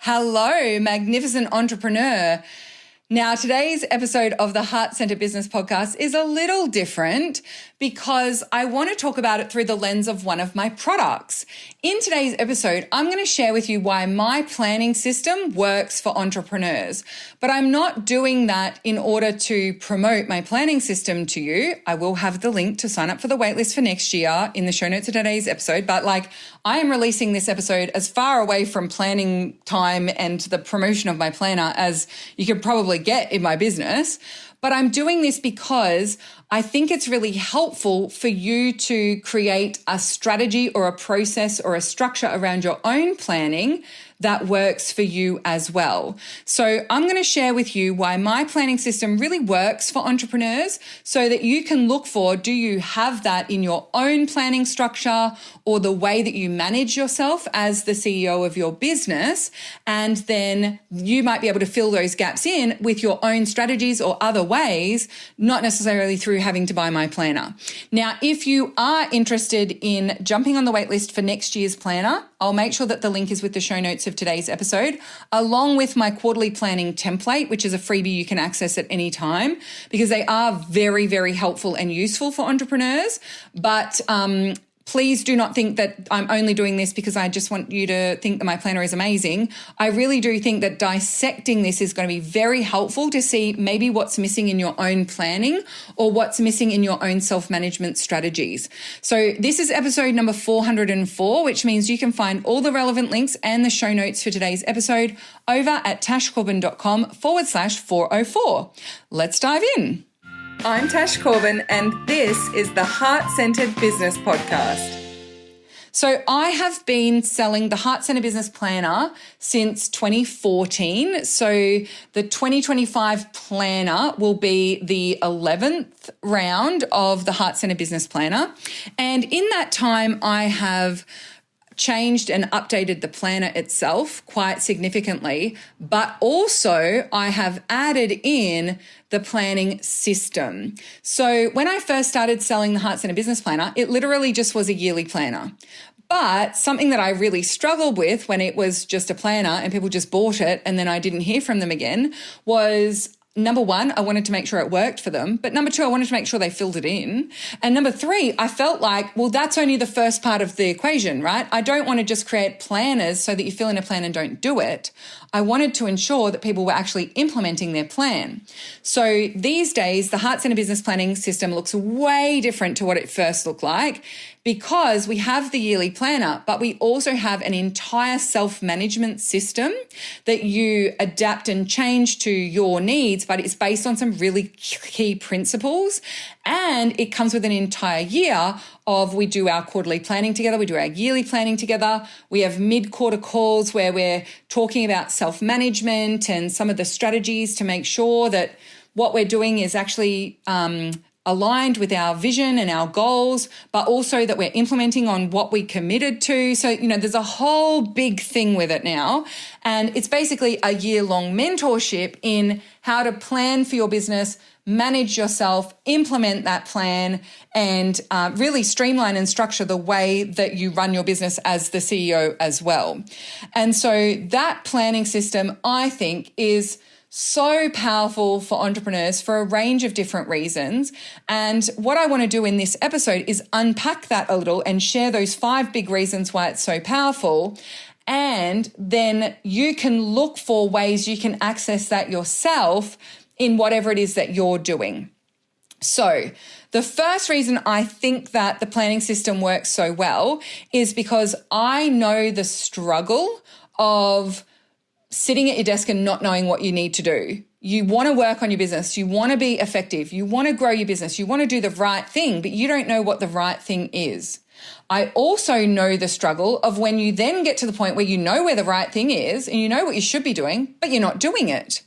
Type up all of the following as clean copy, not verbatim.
Hello, magnificent entrepreneur. Now, today's episode of the Heart Centered Business Podcast is a little different because I want to talk about it through the lens of one of my products. In today's episode, I'm going to share with you why my planning system works for entrepreneurs, but I'm not doing that in order to promote my planning system to you. I will have the link to sign up for the waitlist for next year in the show notes of today's episode, but I am releasing this episode as far away from planning time and the promotion of my planner as you could probably get in my business. But I'm doing this because I think it's really helpful for you to create a strategy or a process or a structure around your own planning that works for you as well. So I'm going to share with you why my planning system really works for entrepreneurs so that you can look for, do you have that in your own planning structure or the way that you manage yourself as the CEO of your business? And then you might be able to fill those gaps in with your own strategies or other ways, not necessarily through having to buy my planner. Now, if you are interested in jumping on the waitlist for next year's planner, I'll make sure that the link is with the show notes of today's episode, along with my quarterly planning template, which is a freebie you can access at any time, because they are very, very helpful and useful for entrepreneurs. But please do not think that I'm only doing this because I just want you to think that my planner is amazing. I really do think that dissecting this is going to be very helpful to see maybe what's missing in your own planning or what's missing in your own self-management strategies. So this is episode number 404, which means you can find all the relevant links and the show notes for today's episode over at tashcorbin.com/404. Let's dive in. I'm Tash Corbin, and this is the Heart Centered Business Podcast. So I have been selling the Heart Centered Business Planner since 2014. So the 2025 planner will be the 11th round of the Heart Centered Business Planner. And in that time, I have changed and updated the planner itself quite significantly, but also I have added in the planning system. So when I first started selling the Heart Centered Business Planner, it literally just was a yearly planner. But something that I really struggled with when it was just a planner and people just bought it and then I didn't hear from them again was, number one, I wanted to make sure it worked for them. But number two, I wanted to make sure they filled it in. And number three, I felt like, well, that's only the first part of the equation, right? I don't want to just create planners so that you fill in a plan and don't do it. I wanted to ensure that people were actually implementing their plan. So these days, the Heart Centered Business Planning system looks way different to what it first looked like because we have the yearly planner, but we also have an entire self-management system that you adapt and change to your needs, but it's based on some really key principles. And it comes with an entire year of we do our quarterly planning together, we do our yearly planning together, we have mid-quarter calls where we're talking about self-management and some of the strategies to make sure that what we're doing is actually aligned with our vision and our goals, but also that we're implementing on what we committed to. So, there's a whole big thing with it now. And it's basically a year-long mentorship in how to plan for your business, manage yourself, implement that plan, and really streamline and structure the way that you run your business as the CEO as well. And so that planning system, I think, is so powerful for entrepreneurs for a range of different reasons. And what I want to do in this episode is unpack that a little and share those 5 big reasons why it's so powerful. And then you can look for ways you can access that yourself in whatever it is that you're doing. So the first reason I think that the planning system works so well is because I know the struggle of sitting at your desk and not knowing what you need to do. You want to work on your business. You want to be effective. You want to grow your business. You want to do the right thing, but you don't know what the right thing is. I also know the struggle of when you then get to the point where you know where the right thing is and you know what you should be doing, but you're not doing it.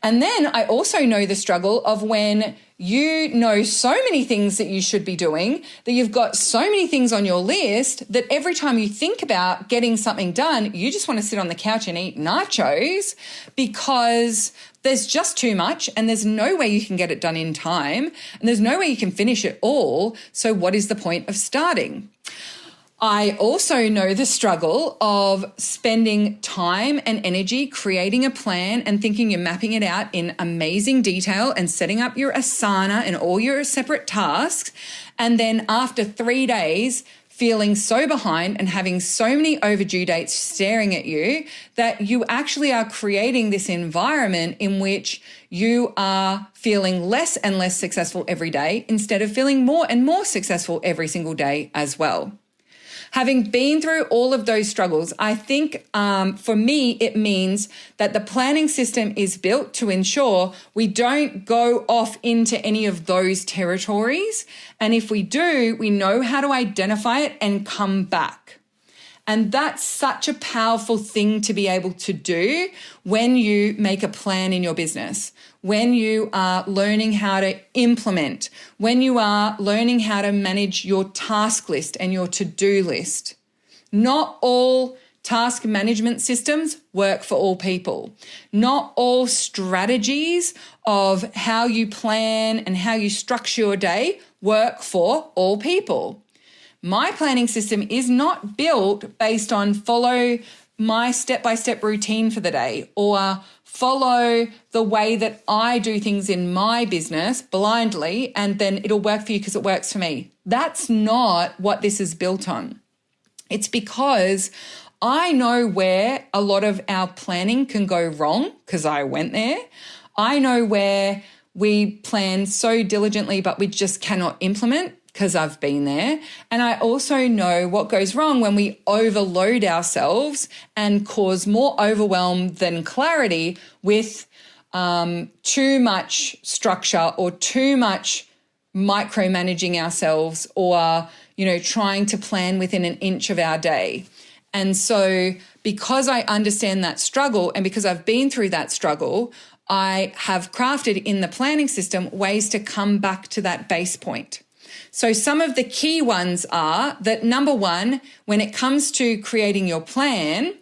And then I also know the struggle of when you know so many things that you should be doing, that you've got so many things on your list that every time you think about getting something done, you just want to sit on the couch and eat nachos because there's just too much and there's no way you can get it done in time and there's no way you can finish it all. So what is the point of starting? I also know the struggle of spending time and energy creating a plan and thinking you're mapping it out in amazing detail and setting up your Asana and all your separate tasks. And then after 3 days, feeling so behind and having so many overdue dates staring at you that you actually are creating this environment in which you are feeling less and less successful every day instead of feeling more and more successful every single day as well. Having been through all of those struggles, I think for me, it means that the planning system is built to ensure we don't go off into any of those territories. And if we do, we know how to identify it and come back. And that's such a powerful thing to be able to do when you make a plan in your business, when you are learning how to implement, when you are learning how to manage your task list and your to-do list. Not all task management systems work for all people. Not all strategies of how you plan and how you structure your day work for all people. My planning system is not built based on follow my step-by-step routine for the day or follow the way that I do things in my business blindly and then it'll work for you because it works for me. That's not what this is built on. It's because I know where a lot of our planning can go wrong because I went there. I know where we plan so diligently but we just cannot implement because I've been there. And I also know what goes wrong when we overload ourselves and cause more overwhelm than clarity with too much structure or too much micromanaging ourselves or, trying to plan within an inch of our day. And so because I understand that struggle and because I've been through that struggle, I have crafted in the planning system ways to come back to that base point. So some of the key ones are that number one, when it comes to creating your plan,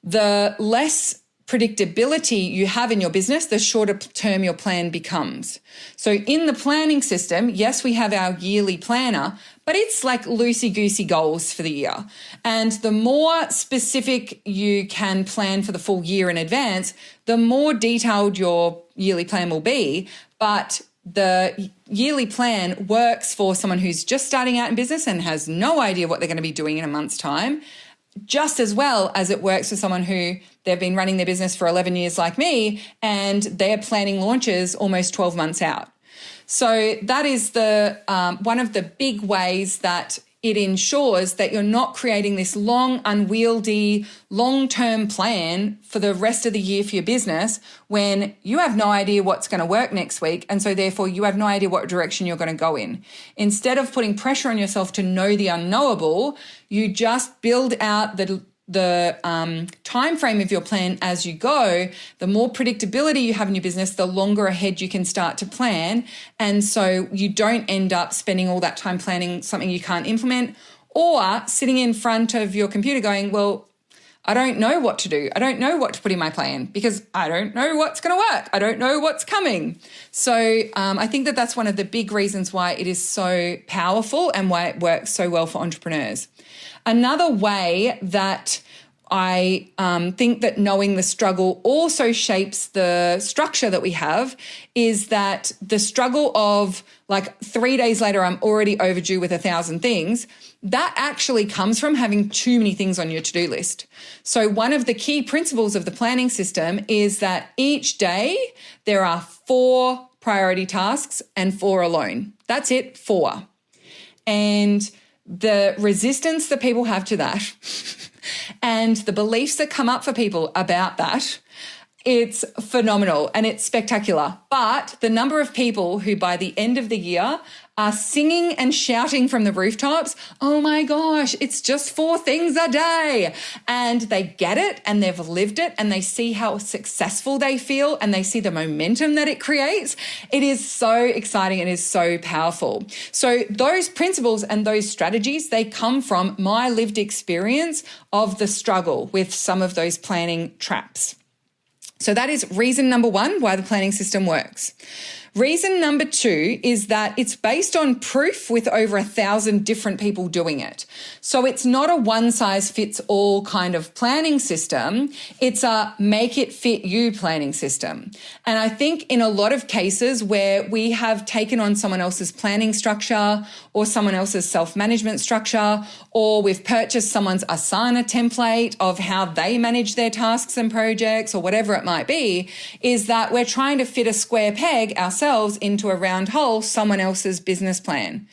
the less predictability you have in your business, the shorter term your plan becomes. So in the planning system, yes, we have our yearly planner, but it's like loosey-goosey goals for the year. And the more specific you can plan for the full year in advance, the more detailed your yearly plan will be. But the yearly plan works for someone who's just starting out in business and has no idea what they're going to be doing in a month's time, just as well as it works for someone who they've been running their business for 11 years like me and they're planning launches almost 12 months out. So that is the one of the big ways that it ensures that you're not creating this long, unwieldy, long-term plan for the rest of the year for your business when you have no idea what's going to work next week. And so therefore you have no idea what direction you're going to go in. Instead of putting pressure on yourself to know the unknowable, you just build out the time frame of your plan as you go. The more predictability you have in your business, the longer ahead you can start to plan. And so you don't end up spending all that time planning something you can't implement or sitting in front of your computer going, well, I don't know what to do. I don't know what to put in my plan because I don't know what's going to work. I don't know what's coming. So I think that that's one of the big reasons why it is so powerful and why it works so well for entrepreneurs. Another way that I think that knowing the struggle also shapes the structure that we have is that the struggle of like 3 days later, I'm already overdue with 1,000 things. That actually comes from having too many things on your to-do list. So one of the key principles of the planning system is that each day there are 4 priority tasks and 4 alone. That's it, 4. And the resistance that people have to that and the beliefs that come up for people about that, it's phenomenal and it's spectacular. But the number of people who by the end of the year are singing and shouting from the rooftops, oh my gosh, it's just 4 things a day. And they get it and they've lived it and they see how successful they feel and they see the momentum that it creates. It is so exciting and is so powerful. So those principles and those strategies, they come from my lived experience of the struggle with some of those planning traps. So that is reason number one why the planning system works. Reason number two is that it's based on proof with over 1,000 different people doing it. So it's not a one-size-fits-all kind of planning system. It's a make-it-fit-you planning system. And I think in a lot of cases where we have taken on someone else's planning structure or someone else's self-management structure, or we've purchased someone's Asana template of how they manage their tasks and projects or whatever it might be, is that we're trying to fit a square peg ourselves into a round hole, someone else's business plan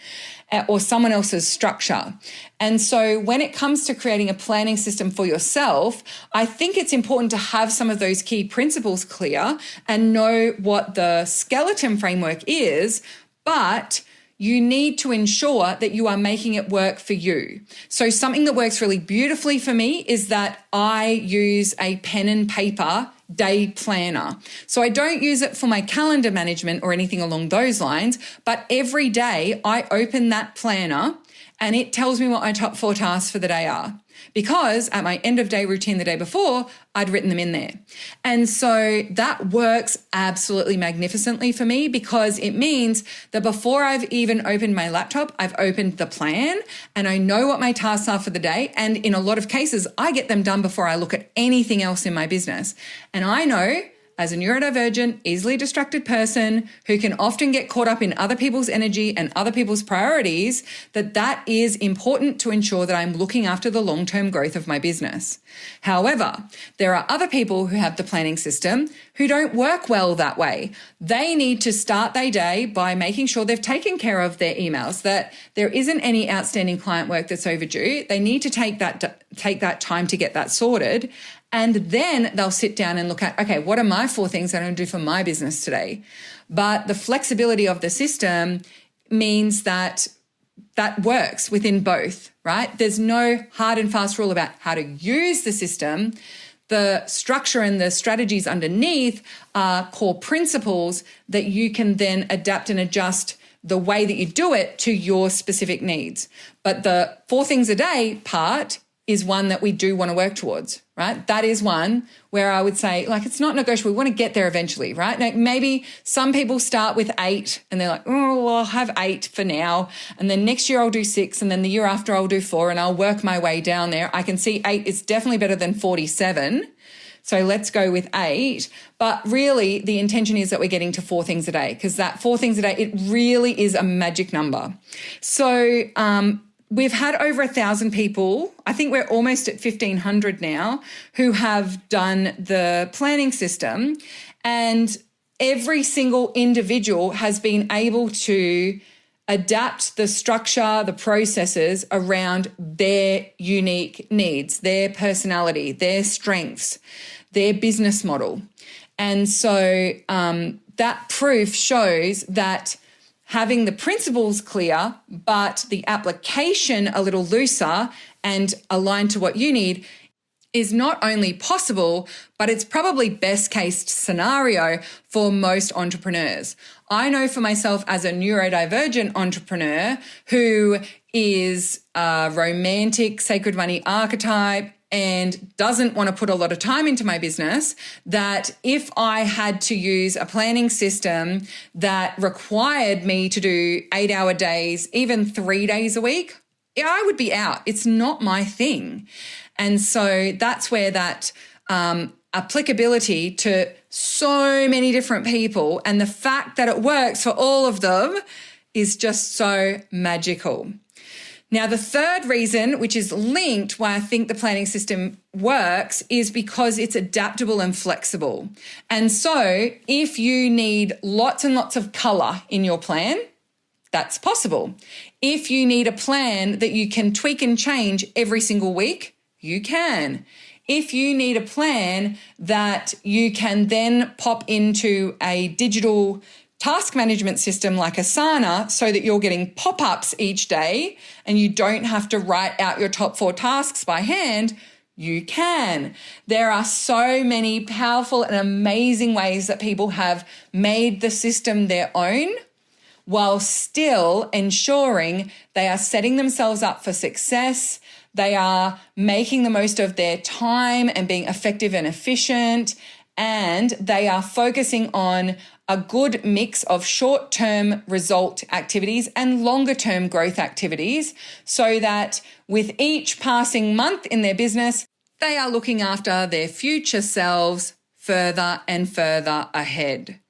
or someone else's structure. And so when it comes to creating a planning system for yourself, I think it's important to have some of those key principles clear and know what the skeleton framework is, but you need to ensure that you are making it work for you. So something that works really beautifully for me is that I use a pen and paper day planner. So I don't use it for my calendar management or anything along those lines, but every day I open that planner and it tells me what my top 4 tasks for the day are. Because at my end of day routine the day before, I'd written them in there. And so that works absolutely magnificently for me because it means that before I've even opened my laptop, I've opened the plan and I know what my tasks are for the day. And in a lot of cases, I get them done before I look at anything else in my business. And I know, as a neurodivergent, easily distracted person who can often get caught up in other people's energy and other people's priorities, that is important to ensure that I'm looking after the long-term growth of my business. However, there are other people who have the planning system who don't work well that way. They need to start their day by making sure they've taken care of their emails, that there isn't any outstanding client work that's overdue. They need to take that time to get that sorted. And then they'll sit down and look at, okay, what are my 4 things that I'm going to do for my business today? But the flexibility of the system means that works within both, right? There's no hard and fast rule about how to use the system. The structure and the strategies underneath are core principles that you can then adapt and adjust the way that you do it to your specific needs. But the 4 things a day part is one that we do want to work towards, right? That is one where I would say, like, it's not negotiable. We want to get there eventually, right? Now, maybe some people start with 8 and they're like, oh, well, I'll have 8 for now. And then next year I'll do 6. And then the year after I'll do 4 and I'll work my way down there. I can see 8 is definitely better than 47. So let's go with 8. But really the intention is that we're getting to 4 things a day because that 4 things a day, it really is a magic number. So, we've had over 1,000 people, I think we're almost at 1,500 now, who have done the planning system. And every single individual has been able to adapt the structure, the processes around their unique needs, their personality, their strengths, their business model. And so that proof shows that having the principles clear, but the application a little looser and aligned to what you need is not only possible, but it's probably best case scenario for most entrepreneurs. I know for myself as a neurodivergent entrepreneur who is a romantic sacred money archetype and doesn't want to put a lot of time into my business, that if I had to use a planning system that required me to do 8-hour days, even 3 days a week, I would be out. It's not my thing. And so that's where that applicability to so many different people and the fact that it works for all of them is just so magical. Now, the third reason, which is linked why I think the planning system works, is because it's adaptable and flexible. And so if you need lots and lots of color in your plan, that's possible. If you need a plan that you can tweak and change every single week, you can. If you need a plan that you can then pop into a digital task management system like Asana so that you're getting pop-ups each day and you don't have to write out your top 4 tasks by hand, you can. There are so many powerful and amazing ways that people have made the system their own while still ensuring they are setting themselves up for success. They are making the most of their time and being effective and efficient and they are focusing on a good mix of short-term result activities and longer-term growth activities, so that with each passing month in their business, they are looking after their future selves further and further ahead.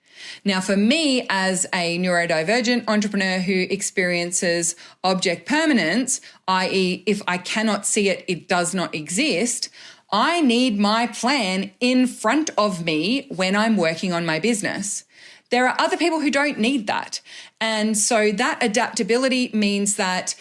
Now, for me, as a neurodivergent entrepreneur who experiences object permanence, i.e., if I cannot see it, it does not exist, I need my plan in front of me when I'm working on my business. There are other people who don't need that. And so that adaptability means that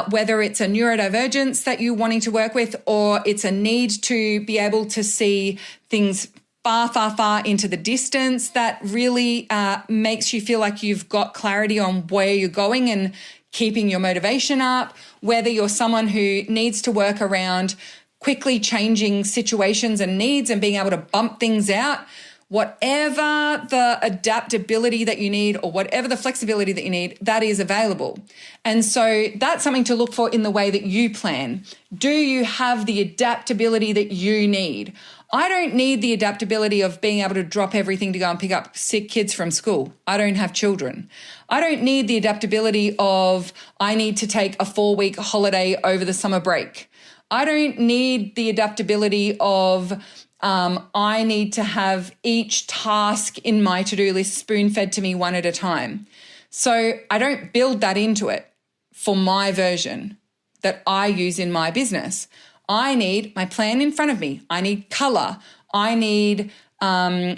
whether it's a neurodivergence that you're wanting to work with, or it's a need to be able to see things far, far, far into the distance, that really makes you feel like you've got clarity on where you're going and keeping your motivation up, whether you're someone who needs to work around quickly changing situations and needs and being able to bump things out. Whatever the adaptability that you need or whatever the flexibility that you need, that is available. And so that's something to look for in the way that you plan. Do you have the adaptability that you need? I don't need the adaptability of being able to drop everything to go and pick up sick kids from school. I don't have children. I don't need the adaptability of I need to take a 4-week holiday over the summer break. I don't need the adaptability of I need to have each task in my to-do list spoon-fed to me one at a time. So I don't build that into it for my version that I use in my business. I need my plan in front of me. I need color. I need a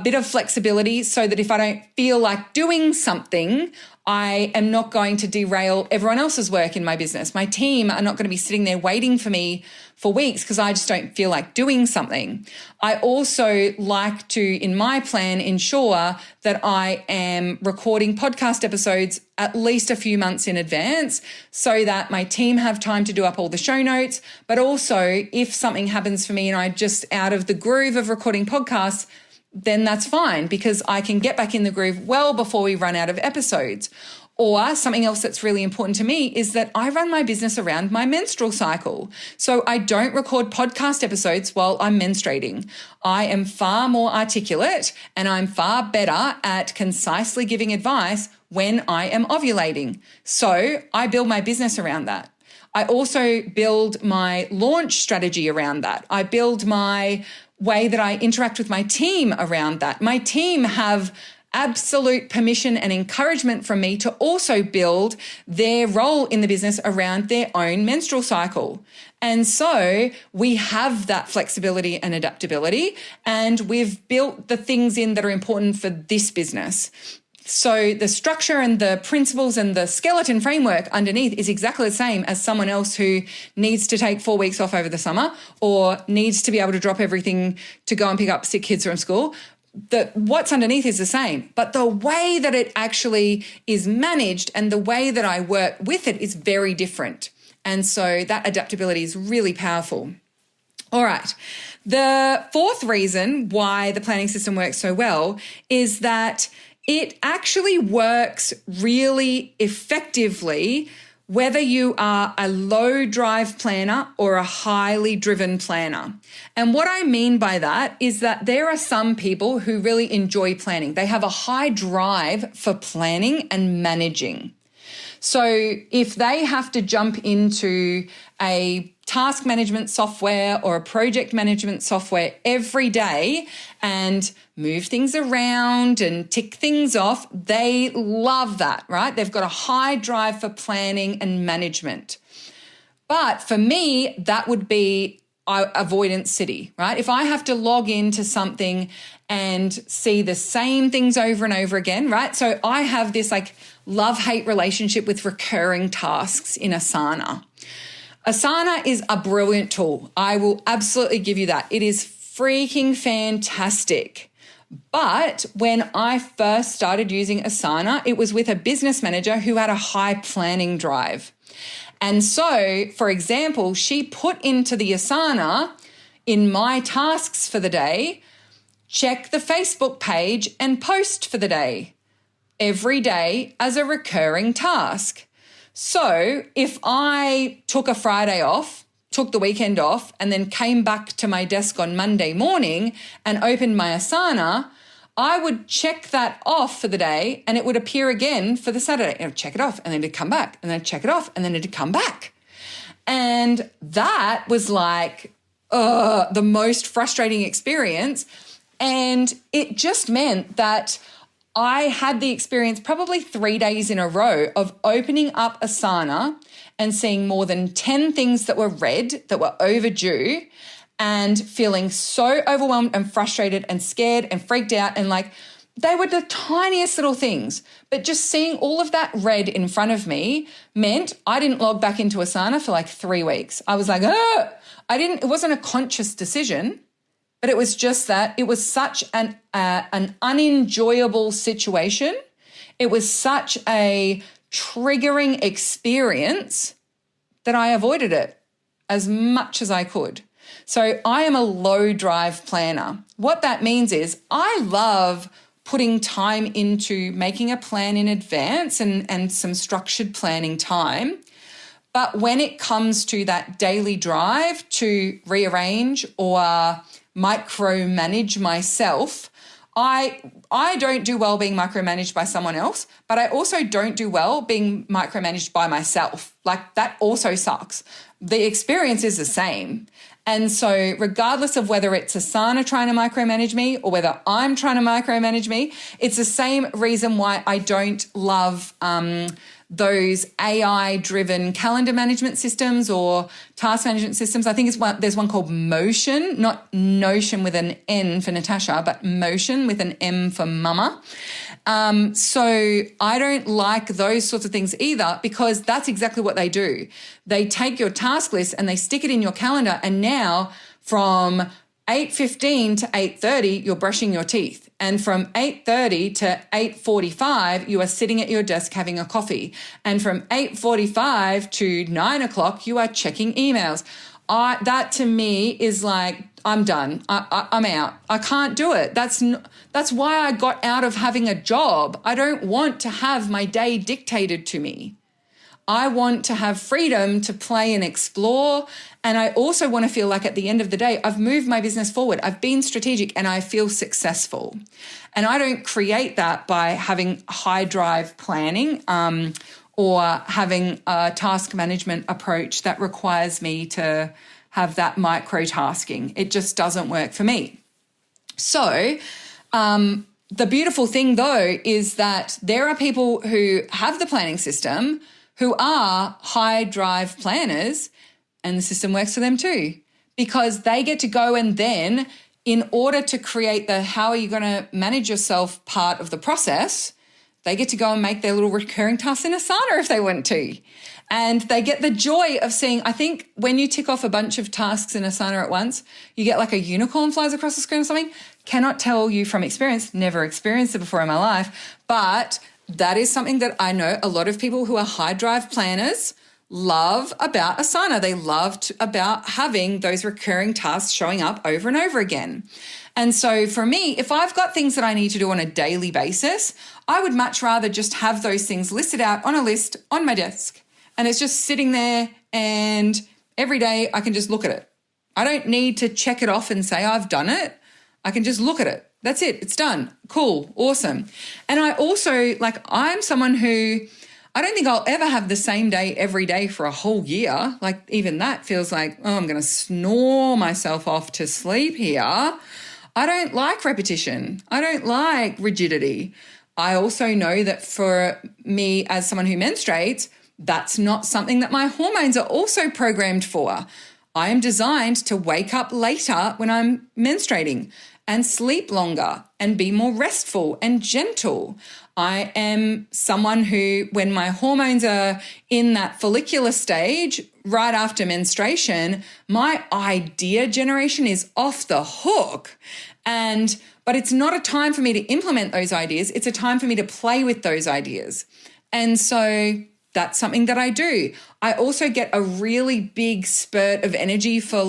bit of flexibility so that if I don't feel like doing something, I am not going to derail everyone else's work in my business. My team are not going to be sitting there waiting for me for weeks because I just don't feel like doing something. I also like to, in my plan, ensure that I am recording podcast episodes at least a few months in advance so that my team have time to do up all the show notes. But also, if something happens for me and I'm just out of the groove of recording podcasts, then that's fine because I can get back in the groove well before we run out of episodes. Or something else that's really important to me is that I run my business around my menstrual cycle. So I don't record podcast episodes while I'm menstruating. I am far more articulate and I'm far better at concisely giving advice when I am ovulating. So I build my business around that. I also build my launch strategy around that. I build my way that I interact with my team around that. My team have absolute permission and encouragement from me to also build their role in the business around their own menstrual cycle. And so we have that flexibility and adaptability, and we've built the things in that are important for this business. So the structure and the principles and the skeleton framework underneath is exactly the same as someone else who needs to take 4 weeks off over the summer or needs to be able to drop everything to go and pick up sick kids from school. What's underneath is the same, but the way that it actually is managed and the way that I work with it is very different. And so that adaptability is really powerful. All right. The fourth reason why the planning system works so well is that it actually works really effectively whether you are a low drive planner or a highly driven planner. And what I mean by that is that there are some people who really enjoy planning. They have a high drive for planning and managing. So if they have to jump into a task management software or a project management software every day and move things around and tick things off, they love that, right? They've got a high drive for planning and management. But for me, that would be avoidance city, right? If I have to log into something and see the same things over and over again, right? So I have this like love-hate relationship with recurring tasks in Asana. Asana is a brilliant tool. I will absolutely give you that. It is freaking fantastic. But when I first started using Asana, it was with a business manager who had a high planning drive. And so, for example, she put into the Asana in my tasks for the day, check the Facebook page and post for the day every day as a recurring task. So if I took a Friday off took the weekend off, and then came back to my desk on Monday morning and opened my Asana, I would check that off for the day and it would appear again for the Saturday. And I'd check it off and then it'd come back, and then I'd check it off and then it'd come back. And that was like the most frustrating experience. And it just meant that I had the experience probably 3 days in a row of opening up Asana and seeing more than 10 things that were red, that were overdue, and feeling so overwhelmed and frustrated and scared and freaked out. And like, they were the tiniest little things, but just seeing all of that red in front of me meant I didn't log back into Asana for like 3 weeks. I was like, it wasn't a conscious decision, but it was just that it was such an unenjoyable situation. It was such a triggering experience that I avoided it as much as I could. So I am a low drive planner. What that means is I love putting time into making a plan in advance and some structured planning time. But when it comes to that daily drive to rearrange or micromanage myself, I don't do well being micromanaged by someone else, but I also don't do well being micromanaged by myself. Like, that also sucks. The experience is the same. And so regardless of whether it's Asana trying to micromanage me or whether I'm trying to micromanage me, it's the same reason why I don't love those AI-driven calendar management systems or task management systems. I think there's one called Motion, not Notion with an N for Natasha, but Motion with an M for Mama. So I don't like those sorts of things either, because that's exactly what they do. They take your task list and they stick it in your calendar, and now from 8:15 to 8:30, you're brushing your teeth. And from 8:30 to 8:45, you are sitting at your desk having a coffee. And from 8:45 to 9 o'clock, you are checking emails. That to me is like, I'm done. I'm out. I can't do it. That's why I got out of having a job. I don't want to have my day dictated to me. I want to have freedom to play and explore. And I also want to feel like at the end of the day, I've moved my business forward. I've been strategic and I feel successful. And I don't create that by having high drive planning or having a task management approach that requires me to have that micro tasking. It just doesn't work for me. So the beautiful thing though is that there are people who have the planning system who are high drive planners, and the system works for them too, because they get to go and then, in order to create the how are you going to manage yourself part of the process, they get to go and make their little recurring tasks in Asana if they want to. And they get the joy of seeing, I think when you tick off a bunch of tasks in Asana at once, you get like a unicorn flies across the screen or something. Cannot tell you from experience, never experienced it before in my life, but that is something that I know a lot of people who are high drive planners love about Asana. They loved about having those recurring tasks showing up over and over again. And so for me, if I've got things that I need to do on a daily basis, I would much rather just have those things listed out on a list on my desk. And it's just sitting there, and every day I can just look at it. I don't need to check it off and say I've done it. I can just look at it. That's it. It's done. Cool. Awesome. And I also, I'm someone who, I don't think I'll ever have the same day every day for a whole year. Like, even that feels like, I'm going to snore myself off to sleep here. I don't like repetition. I don't like rigidity. I also know that for me as someone who menstruates, that's not something that my hormones are also programmed for. I am designed to wake up later when I'm menstruating and sleep longer and be more restful and gentle. I am someone who, when my hormones are in that follicular stage, right after menstruation, my idea generation is off the hook. But it's not a time for me to implement those ideas. It's a time for me to play with those ideas. And so that's something that I do. I also get a really big spurt of energy for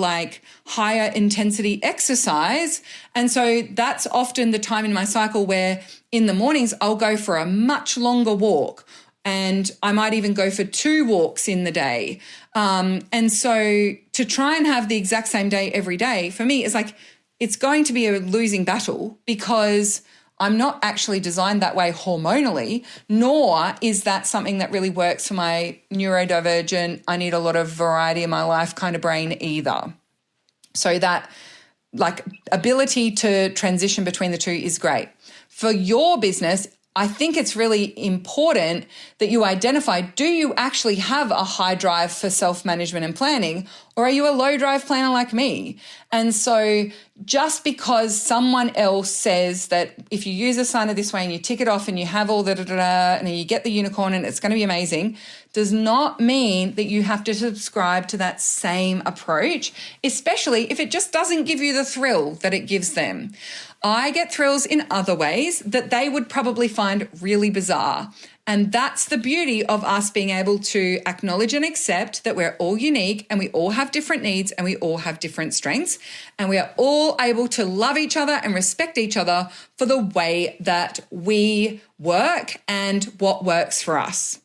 higher intensity exercise. And so that's often the time in my cycle where in the mornings I'll go for a much longer walk, And I might even go for 2 walks in the day. And so to try and have the exact same day every day, for me, is like, it's going to be a losing battle because I'm not actually designed that way hormonally, nor is that something that really works for my neurodivergent, I need a lot of variety in my life kind of brain either. So that like ability to transition between the two is great. For your business, I think it's really important that you identify, do you actually have a high drive for self-management and planning, or are you a low drive planner like me? And so just because someone else says that if you use Asana this way and you tick it off and you have all the and you get the unicorn and it's going to be amazing, does not mean that you have to subscribe to that same approach, especially if it just doesn't give you the thrill that it gives them. I get thrills in other ways that they would probably find really bizarre. And that's the beauty of us being able to acknowledge and accept that we're all unique and we all have different needs and we all have different strengths. And we are all able to love each other and respect each other for the way that we work and what works for us.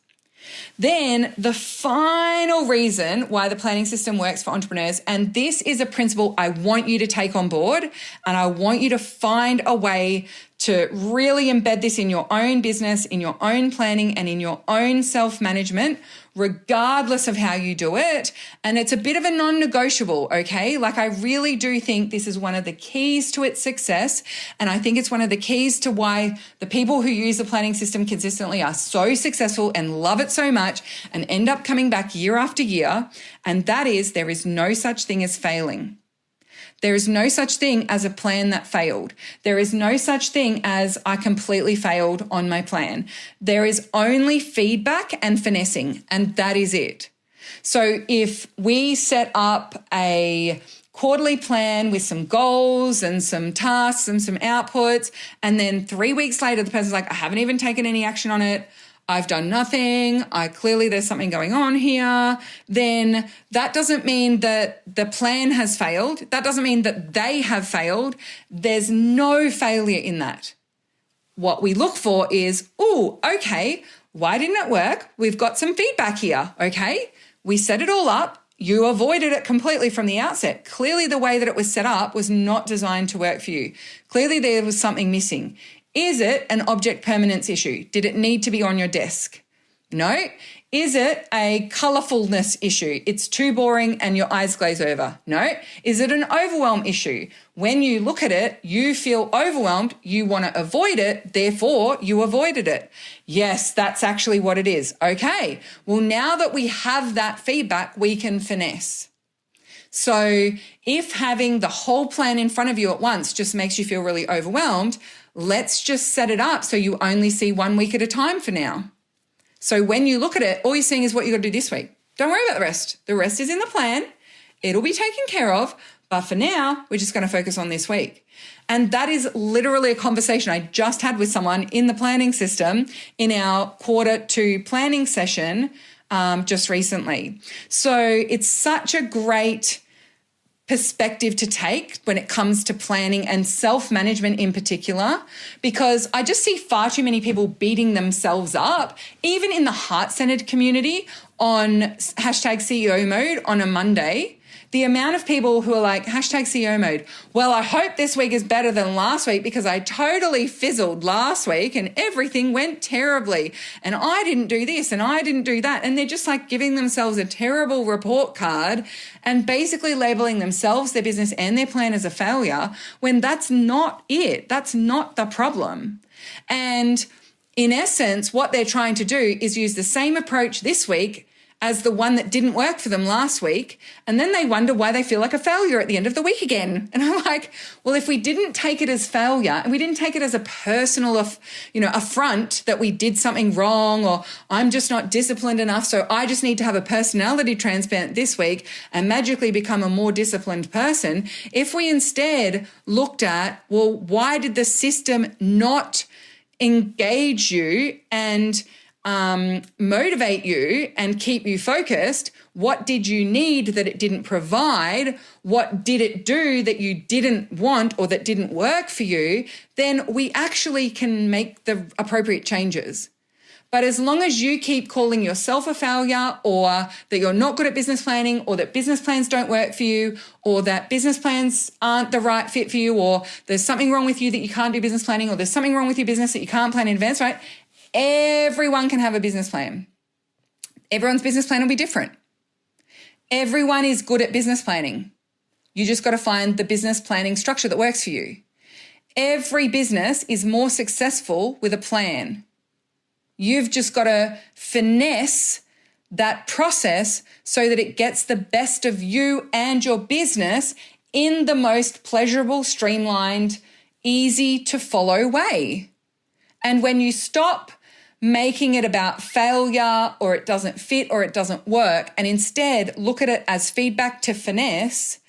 Then the final reason why the planning system works for entrepreneurs, and this is a principle I want you to take on board, and I want you to find a way to really embed this in your own business, in your own planning, and in your own self-management, regardless of how you do it. And it's a bit of a non-negotiable, okay? Like I really do think this is one of the keys to its success. And I think it's one of the keys to why the people who use the planning system consistently are so successful and love it so much and end up coming back year after year. And that is, there is no such thing as failing. There is no such thing as a plan that failed. There is no such thing as I completely failed on my plan. There is only feedback and finessing, and that is it. So if we set up a quarterly plan with some goals and some tasks and some outputs, and then 3 weeks later, the person's like, I haven't even taken any action on it, I've done nothing, clearly there's something going on here, then that doesn't mean that the plan has failed. That doesn't mean that they have failed. There's no failure in that. What we look for is, okay, why didn't it work? We've got some feedback here, okay? We set it all up. You avoided it completely from the outset. Clearly the way that it was set up was not designed to work for you. Clearly there was something missing. Is it an object permanence issue? Did it need to be on your desk? No. Is it a colorfulness issue? It's too boring and your eyes glaze over? No. Is it an overwhelm issue? When you look at it, you feel overwhelmed, you want to avoid it, therefore you avoided it. Yes, that's actually what it is. Okay. Well, now that we have that feedback, we can finesse. So if having the whole plan in front of you at once just makes you feel really overwhelmed, let's just set it up so you only see 1 week at a time for now. So when you look at it, all you're seeing is what you got to do this week. Don't worry about the rest. The rest is in the plan. It'll be taken care of. But for now, we're just going to focus on this week. And that is literally a conversation I just had with someone in the planning system in our Q2 planning session just recently. So it's such a great perspective to take when it comes to planning and self-management in particular, because I just see far too many people beating themselves up, even in the heart-centered community, on hashtag CEO mode on a Monday. The amount of people who are like, hashtag CEO mode, well, I hope this week is better than last week because I totally fizzled last week and everything went terribly and I didn't do this and I didn't do that. And they're just like giving themselves a terrible report card and basically labeling themselves, their business and their plan as a failure when that's not it. That's not the problem. And in essence, what they're trying to do is use the same approach this week as the one that didn't work for them last week. And then they wonder why they feel like a failure at the end of the week again. And I'm like, well, if we didn't take it as failure and we didn't take it as a personal, affront that we did something wrong or I'm just not disciplined enough, so I just need to have a personality transplant this week and magically become a more disciplined person. If we instead looked at, well, why did the system not engage you and motivate you and keep you focused? What did you need that it didn't provide? What did it do that you didn't want or that didn't work for you? Then we actually can make the appropriate changes. But as long as you keep calling yourself a failure, or that you're not good at business planning, or that business plans don't work for you, or that business plans aren't the right fit for you, or there's something wrong with you that you can't do business planning, or there's something wrong with your business that you can't plan in advance, right? Everyone can have a business plan. Everyone's business plan will be different. Everyone is good at business planning. You just got to find the business planning structure that works for you. Every business is more successful with a plan. You've just got to finesse that process so that it gets the best of you and your business in the most pleasurable, streamlined, easy to follow way. And when you stop making it about failure or it doesn't fit or it doesn't work, and instead look at it as feedback to finesse,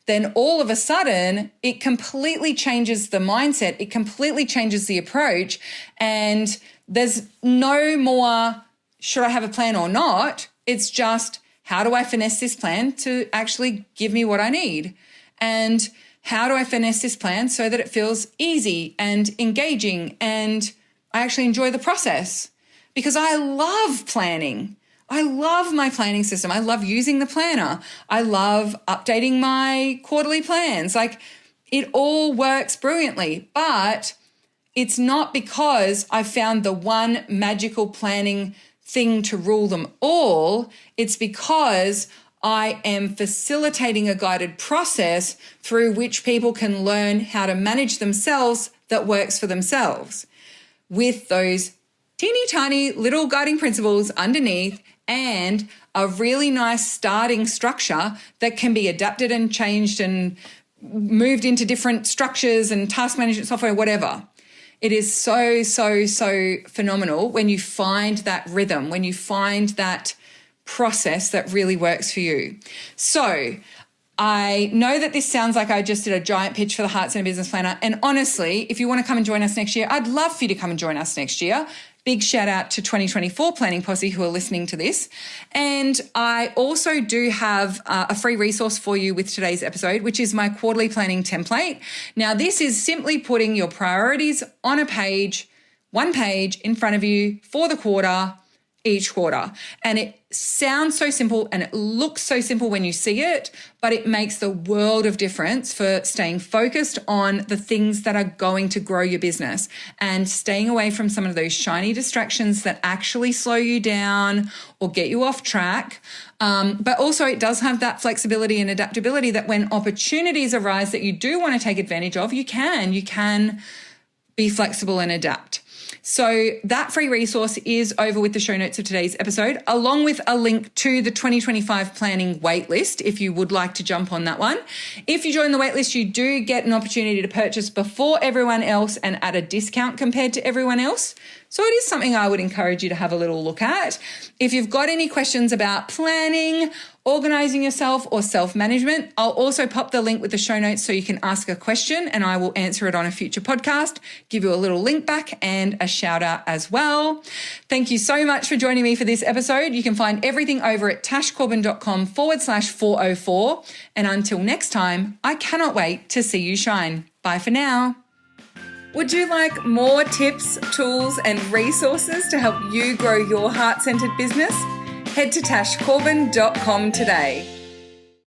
then all of a sudden it completely changes the mindset. It completely changes the approach. And there's no more, should I have a plan or not? It's just, how do I finesse this plan to actually give me what I need? And how do I finesse this plan so that it feels easy and engaging and I actually enjoy the process? Because I love planning. I love my planning system. I love using the planner. I love updating my quarterly plans. Like, it all works brilliantly, but it's not because I found the one magical planning thing to rule them all. It's because I am facilitating a guided process through which people can learn how to manage themselves that works for themselves, with those teeny tiny little guiding principles underneath and a really nice starting structure that can be adapted and changed and moved into different structures and task management software, whatever. It is so, so, so phenomenal when you find that rhythm, when you find that process that really works for you. So I know that this sounds like I just did a giant pitch for the Heart Centered Business Planner. And honestly, if you want to come and join us next year, I'd love for you to come and join us next year. Big shout out to 2024 Planning Posse who are listening to this. And I also do have a free resource for you with today's episode, which is my quarterly planning template. Now, this is simply putting your priorities on a page, one page in front of you for the quarter, each quarter. And it sounds so simple and it looks so simple when you see it, but it makes the world of difference for staying focused on the things that are going to grow your business and staying away from some of those shiny distractions that actually slow you down or get you off track. But also it does have that flexibility and adaptability that when opportunities arise that you do want to take advantage of, you can be flexible and adapt. So that free resource is over with the show notes of today's episode, along with a link to the 2025 planning waitlist if you would like to jump on that one. If you join the waitlist, you do get an opportunity to purchase before everyone else and at a discount compared to everyone else. So it is something I would encourage you to have a little look at. If you've got any questions about planning, organizing yourself, or self-management, I'll also pop the link with the show notes so you can ask a question and I will answer it on a future podcast, give you a little link back and a shout out as well. Thank you so much for joining me for this episode. You can find everything over at tashcorbin.com/404. And until next time, I cannot wait to see you shine. Bye for now. Would you like more tips, tools, and resources to help you grow your heart-centered business? Head to tashcorbin.com today.